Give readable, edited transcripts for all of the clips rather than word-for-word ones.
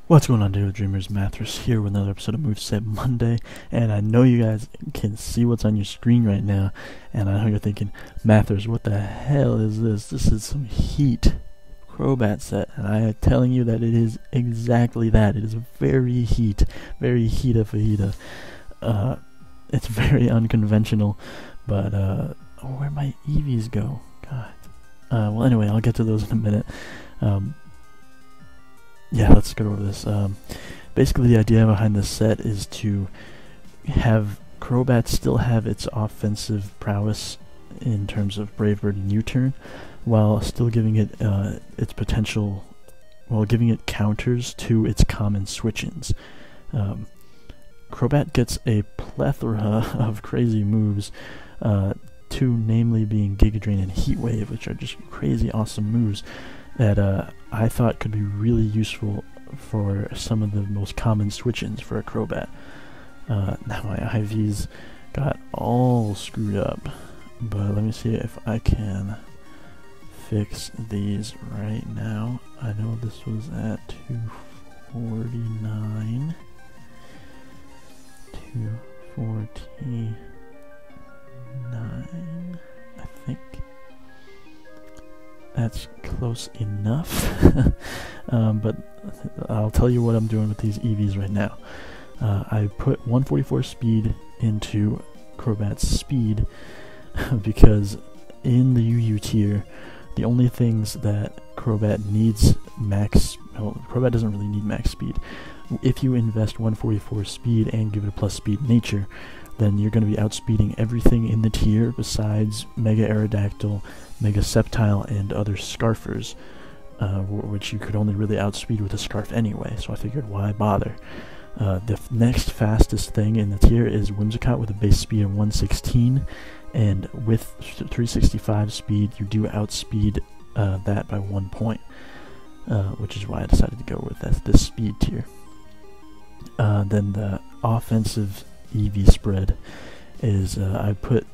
What's going on, Diggletdreamers? Mattherus here with another episode of Moveset Monday, and I know you guys can see what's on your screen right now, and I know you're thinking, Mattherus, what the hell is this? This is some heat Crobat set, and I am telling you that it is exactly that. It is very heatah, fajita. It's very unconventional, but where'd my EVs go? God. Well, anyway, I'll get to those in a minute. Yeah, let's go over this. Basically, the idea behind this set is to have Crobat still have its offensive prowess in terms of Brave Bird and U-turn, while still giving it its potential, while giving it counters to its common switch-ins. Crobat gets a plethora of crazy moves, two namely being Giga Drain and Heat Wave, which are just crazy awesome moves that I thought could be really useful for some of the most common switch-ins for a Crobat. Now my IVs got all screwed up, but let me see if I can fix these right now. I know this was at 249, 249, I think. That's close enough, but I'll tell you what I'm doing with these EVs right now. I put 144 speed into Crobat's speed because in the UU tier, the only things that Crobat needs Crobat doesn't really need max speed. If you invest 144 speed and give it a plus speed nature, then you're going to be outspeeding everything in the tier besides Mega Aerodactyl, Mega Sceptile, and other Scarfers, which you could only really outspeed with a Scarf anyway, so I figured why bother. The next fastest thing in the tier is Whimsicott with a base speed of 116, and with 365 speed you do outspeed that by 1 point, which is why I decided to go with this speed tier. Then the offensive EV spread is I put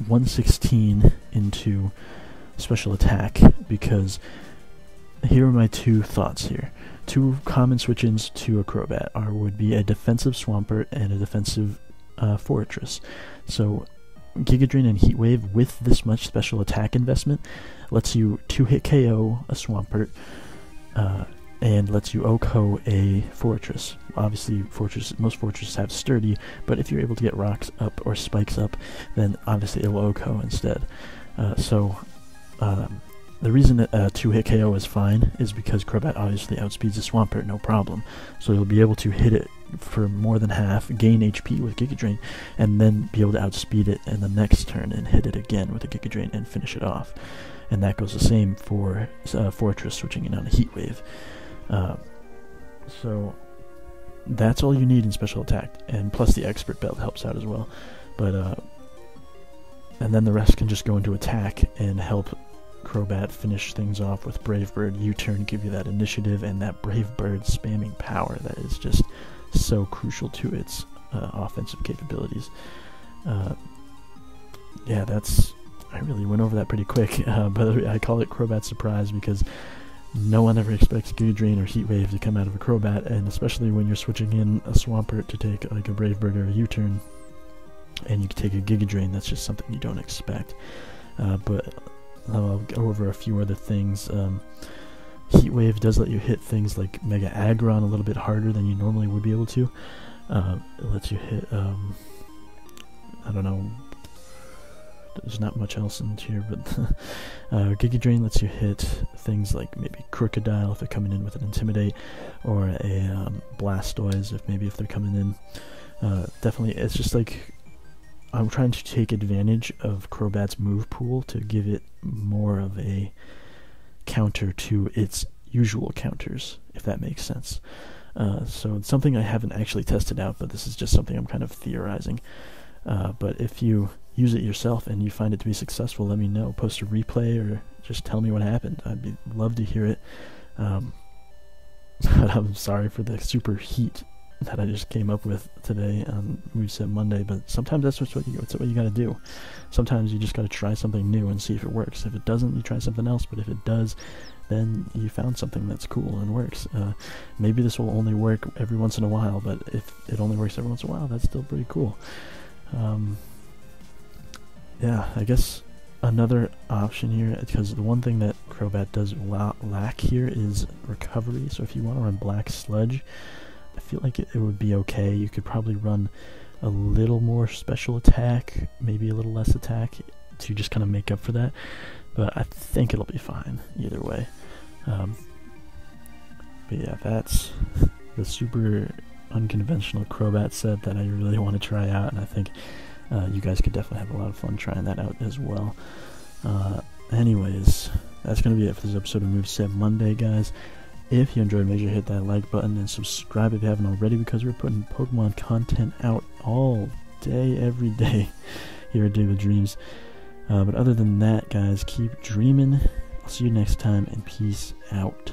116 into special attack because here are my two thoughts here. Two common switch-ins to a Crobat would be a defensive Swampert and a defensive Fortress. So Giga Drain and Heat Wave with this much special attack investment lets you 2-hit KO a Swampert and lets you OHKO a Fortress. Obviously, most Fortresses have Sturdy, but if you're able to get rocks up or spikes up, then obviously it will OHKO instead. The reason that 2-hit KO is fine is because Crobat obviously outspeeds a Swampert, no problem. So you'll be able to hit it for more than half, gain HP with Giga Drain, and then be able to outspeed it in the next turn and hit it again with a Giga Drain and finish it off. And that goes the same for Fortress switching in on a Heat Wave. So that's all you need in special attack, and plus the expert belt helps out as well. But and then the rest can just go into attack and help Crobat finish things off with Brave Bird, U-turn, give you that initiative and that Brave Bird spamming power that is just so crucial to its offensive capabilities. Yeah, I really went over that pretty quick, but I call it Crobat Surprise because no one ever expects Giga Drain or Heat Wave to come out of a Crobat, and especially when you're switching in a Swampert to take like a Brave Bird or a U-turn, and you can take a Giga Drain, that's just something you don't expect. But I'll go over a few other things. Heat Wave does let you hit things like Mega Aggron a little bit harder than you normally would be able to. It lets you hit, I don't know, there's not much else in here, but Giga Drain lets you hit things like maybe Crocodile if they're coming in with an Intimidate, or a Blastoise if they're coming in. Definitely, it's just like I'm trying to take advantage of Crobat's move pool to give it more of a counter to its usual counters, if that makes sense. So it's something I haven't actually tested out, but this is just something I'm kind of theorizing. But if you use it yourself and you find it to be successful, let me know. Post a replay or just tell me what happened. I'd love to hear it. But I'm sorry for the super heat that I just came up with today on Moveset Monday, but sometimes that's what you gotta do. Sometimes you just gotta try something new and see if it works. If it doesn't, you try something else, but if it does, then you found something that's cool and works. Maybe this will only work every once in a while, but if it only works every once in a while, that's still pretty cool. Yeah, I guess another option here, because the one thing that Crobat does lack here is recovery. So if you want to run Black Sludge, I feel like it would be okay. You could probably run a little more special attack, maybe a little less attack, to just kind of make up for that. But I think it'll be fine either way. But yeah, that's the super unconventional Crobat set that I really want to try out, and I think you guys could definitely have a lot of fun trying that out as well. Anyways, that's going to be it for this episode of Moveset Monday, guys. If you enjoyed, make sure to hit that like button and subscribe if you haven't already, because we're putting Pokemon content out all day, every day here at Diggletdreams. But other than that, guys, keep dreaming. I'll see you next time, and peace out.